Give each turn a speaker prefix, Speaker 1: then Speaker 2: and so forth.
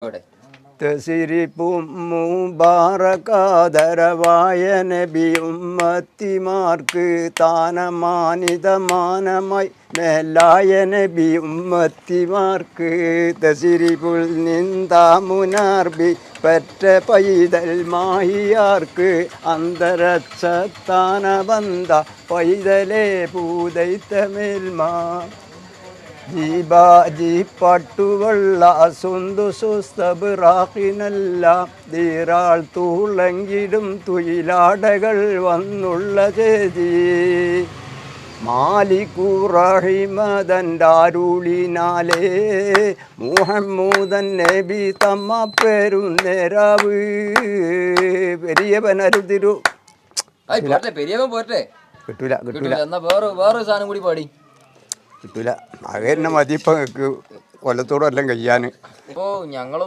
Speaker 1: അവിടെ
Speaker 2: തസിരിപ്പും മുബാറകാദരവായ നബി ഉമ്മത്തിമാർക്ക് താനമാനിതമാനമായി മേലായ നബി ഉമ്മത്തിമാർക്ക് തസിരിപ്പുൽ നിന്താമുനാർബി പറ്റ പൈതൽ മാഹിയാർക്ക് അന്തരക്ഷത്താന ബന്ധ പൈതലേ പൂതൈത്തമേൽമാ ജീപ്പട്ടുവള്ള സുന്ദുസുസ്തബിറാക്കിനെല്ലാം ധീരാൾ തൂളങ്ങിടും തുയിലാടകൾ വന്നുള്ള ചേതി മാലിക്കുറഹിമതൻ്റാരുളിനാലേ മുഹമ്മൂദൻ നബി തമ്മ പെരുന്നേരാവ് പെരിയവനരുതിരു
Speaker 1: പെരിയവൻ പോട്ടെ
Speaker 2: കിട്ടൂല കിട്ടൂല
Speaker 1: എന്നാ വേറെ സാധനം കൂടി പാടി
Speaker 2: കിട്ടൂല അത് തന്നെ മതി ഇപ്പം കൊല്ലത്തോടും എല്ലാം കഴിയാൻ
Speaker 1: ഇപ്പോൾ ഞങ്ങളൊന്നും